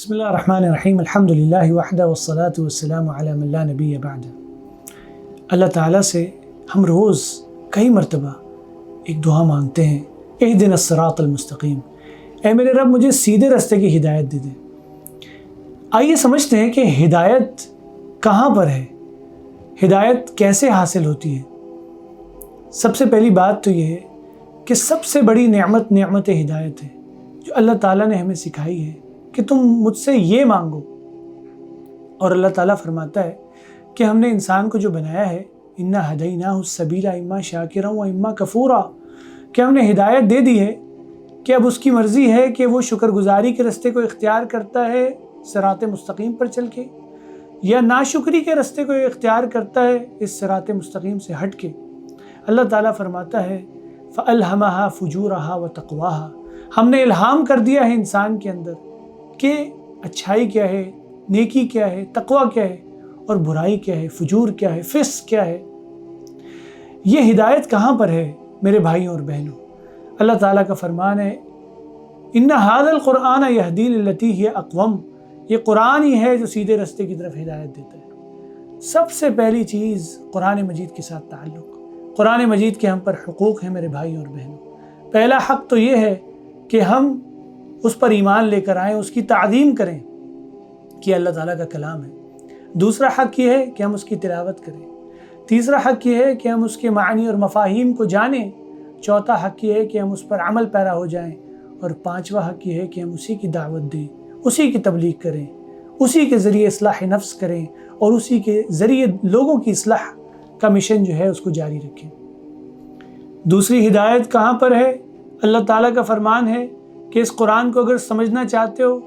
بسم اللہ الرحمن الرحیم الحمد للہ وحدہ والصلاة والسلام علی من لا نبی بعدہ۔ اللہ تعالیٰ سے ہم روز کئی مرتبہ ایک دعا مانگتے ہیں، اہدنا الصراط المستقیم، اے میرے رب مجھے سیدھے راستے کی ہدایت دے دے۔ آئیے سمجھتے ہیں کہ ہدایت کہاں پر ہے، ہدایت کیسے حاصل ہوتی ہے۔ سب سے پہلی بات تو یہ ہے کہ سب سے بڑی نعمت ہدایت ہے جو اللہ تعالیٰ نے ہمیں سکھائی ہے کہ تم مجھ سے یہ مانگو۔ اور اللہ تعالیٰ فرماتا ہے کہ ہم نے انسان کو جو بنایا ہے، انا ہدیناہ السبیل اما شاکرا و اما کفورا، کہ ہم نے ہدایت دے دی ہے کہ اب اس کی مرضی ہے کہ وہ شکر گزاری کے راستے کو اختیار کرتا ہے صراط مستقیم پر چل کے، یا ناشکری کے راستے کو اختیار کرتا ہے اس صراط مستقیم سے ہٹ کے۔ اللہ تعالیٰ فرماتا ہے فَأَلْهَمَهَا فُجُورَهَا وَتَقْوَاهَا، ہم نے الہام کر دیا ہے انسان کے اندر کہ اچھائی کیا ہے، نیکی کیا ہے، تقوی کیا ہے، اور برائی کیا ہے، فجور کیا ہے، فسق کیا ہے۔ یہ ہدایت کہاں پر ہے میرے بھائیوں اور بہنوں؟ اللہ تعالیٰ کا فرمان ہے اِنَّ هَذَا الْقُرْآنَ يَهْدِي لِلَّتِي هِيَ أَقْوَمُ، یہ قرآن ہی ہے جو سیدھے راستے کی طرف ہدایت دیتا ہے۔ سب سے پہلی چیز قرآن مجید کے ساتھ تعلق۔ قرآن مجید کے ہم پر حقوق ہیں میرے بھائی اور بہنوں۔ پہلا حق تو یہ ہے کہ ہم اس پر ایمان لے کر آئیں، اس کی تعظیم کریں کہ اللہ تعالیٰ کا کلام ہے۔ دوسرا حق یہ ہے کہ ہم اس کی تلاوت کریں۔ تیسرا حق یہ ہے کہ ہم اس کے معنی اور مفاہیم کو جانیں۔ چوتھا حق یہ ہے کہ ہم اس پر عمل پیرا ہو جائیں۔ اور پانچواں حق یہ ہے کہ ہم اسی کی دعوت دیں، اسی کی تبلیغ کریں، اسی کے ذریعے اصلاح نفس کریں، اور اسی کے ذریعے لوگوں کی اصلاح کا مشن جو ہے اس کو جاری رکھیں۔ دوسری ہدایت کہاں پر ہے؟ اللہ تعالیٰ کا فرمان ہے کہ اس قرآن کو اگر سمجھنا چاہتے ہو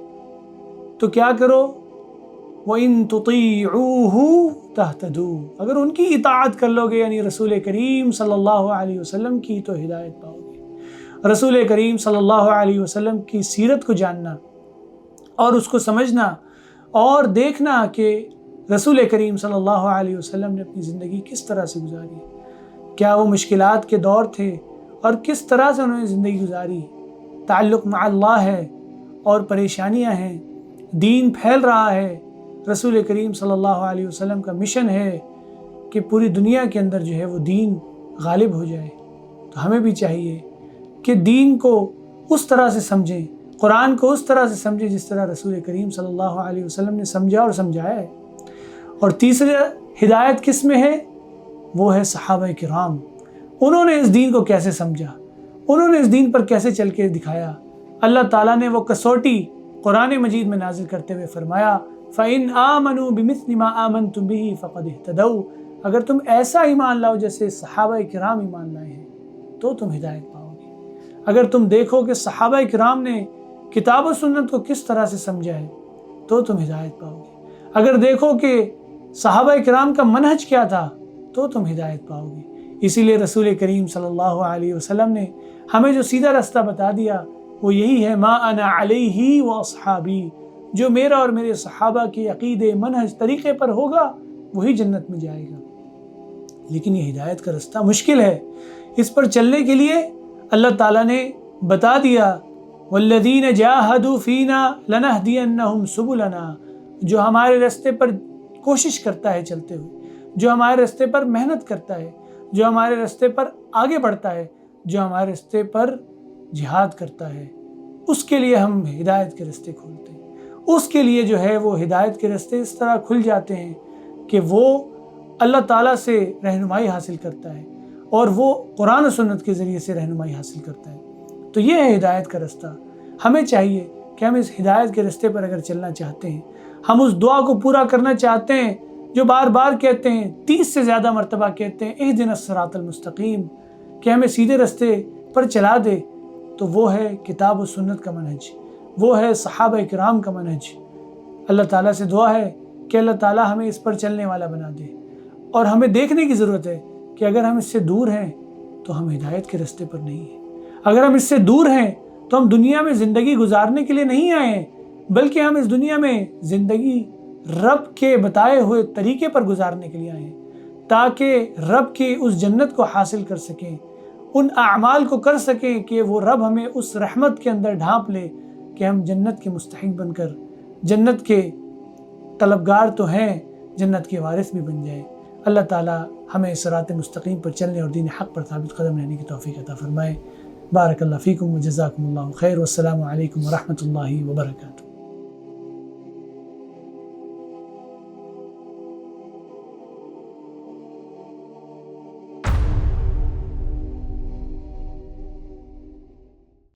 تو کیا کرو؟ وَإِن تُطِيعُوهُ تَهْتَدُوا، اگر ان کی اطاعت کر لو گے، یعنی رسول کریم صلی اللہ علیہ وسلم کی، تو ہدایت پاؤ گے۔ رسول کریم صلی اللہ علیہ وسلم کی سیرت کو جاننا اور اس کو سمجھنا اور دیکھنا کہ رسول کریم صلی اللہ علیہ وسلم نے اپنی زندگی کس طرح سے گزاری، کیا وہ مشکلات کے دور تھے اور کس طرح سے انہوں نے زندگی گزاری، تعلق مع اللہ ہے اور پریشانیاں ہیں، دین پھیل رہا ہے، رسول کریم صلی اللہ علیہ وسلم کا مشن ہے کہ پوری دنیا کے اندر جو ہے وہ دین غالب ہو جائے۔ تو ہمیں بھی چاہیے کہ دین کو اس طرح سے سمجھیں، قرآن کو اس طرح سے سمجھیں جس طرح رسول کریم صلی اللہ علیہ وسلم نے سمجھا اور سمجھایا ہے۔ اور تیسری ہدایت کس میں ہے؟ وہ ہے صحابہ کرام۔ انہوں نے اس دین کو کیسے سمجھا، انہوں نے اس دین پر کیسے چل کے دکھایا۔ اللہ تعالیٰ نے وہ کسوٹی قرآن مجید میں نازل کرتے ہوئے فرمایا فَإِنْ آمَنُوا بِمِثْلِ مَا آمَنْتُمْ بِهِ فَقَدِ اهْتَدَوْا، اگر تم ایسا ایمان لاؤ جیسے صحابہ کرام ایمان لائے ہیں تو تم ہدایت پاؤ گے۔ اگر تم دیکھو کہ صحابہ کرام نے کتاب و سنت کو کس طرح سے سمجھا ہے تو تم ہدایت پاؤ گے۔ اگر دیکھو کہ صحابہ کرام کا منہج کیا تھا تو تم ہدایت پاؤ گے۔ اسی لیے رسول کریم صلی اللہ علیہ وسلم نے ہمیں جو سیدھا راستہ بتا دیا وہ یہی ہے ما انا علیہ و اصحابی، جو میرا اور میرے صحابہ کے عقیدے، منہج، طریقے پر ہوگا وہی جنت میں جائے گا۔ لیکن یہ ہدایت کا راستہ مشکل ہے، اس پر چلنے کے لیے اللہ تعالیٰ نے بتا دیا والذین جاہدوا فینا لنہدینہم سبلنا، جو ہمارے راستے پر کوشش کرتا ہے چلتے ہوئے، جو ہمارے راستے پر محنت کرتا ہے، جو ہمارے راستے پر آگے بڑھتا ہے، جو ہمارے راستے پر جہاد کرتا ہے، اس کے لیے ہم ہدایت کے راستے کھولتے ہیں۔ اس کے لیے جو ہے وہ ہدایت کے راستے اس طرح کھل جاتے ہیں کہ وہ اللہ تعالیٰ سے رہنمائی حاصل کرتا ہے اور وہ قرآن و سنت کے ذریعے سے رہنمائی حاصل کرتا ہے۔ تو یہ ہے ہدایت کا راستہ۔ ہمیں چاہیے کہ ہم اس ہدایت کے راستے پر اگر چلنا چاہتے ہیں، ہم اس دعا کو پورا کرنا چاہتے ہیں جو بار بار کہتے ہیں، 30 سے زیادہ مرتبہ کہتے ہیں اہدنا الصراط المستقیم، کہ ہمیں سیدھے راستے پر چلا دے، تو وہ ہے کتاب و سنت کا منہج، وہ ہے صحابہ کرام کا منہج۔ اللہ تعالیٰ سے دعا ہے کہ اللہ تعالیٰ ہمیں اس پر چلنے والا بنا دے، اور ہمیں دیکھنے کی ضرورت ہے کہ اگر ہم اس سے دور ہیں تو ہم ہدایت کے راستے پر نہیں ہیں۔ اگر ہم اس سے دور ہیں تو ہم دنیا میں زندگی گزارنے کے لیے نہیں آئے ہیں، بلکہ ہم اس دنیا میں زندگی رب کے بتائے ہوئے طریقے پر گزارنے کے لیے آئے ہیں، تاکہ رب کی اس جنت کو حاصل کر سکیں، ان اعمال کو کر سکیں کہ وہ رب ہمیں اس رحمت کے اندر ڈھانپ لے کہ ہم جنت کے مستحق بن کر جنت کے طلبگار تو ہیں، جنت کے وارث بھی بن جائیں۔ اللہ تعالیٰ ہمیں صراط مستقیم پر چلنے اور دین حق پر ثابت قدم رہنے کی توفیق عطا فرمائے۔ بارک اللہ فیکم و جزاکم اللہ خیر، والسلام علیکم ورحمۃ اللہ وبرکاتہ۔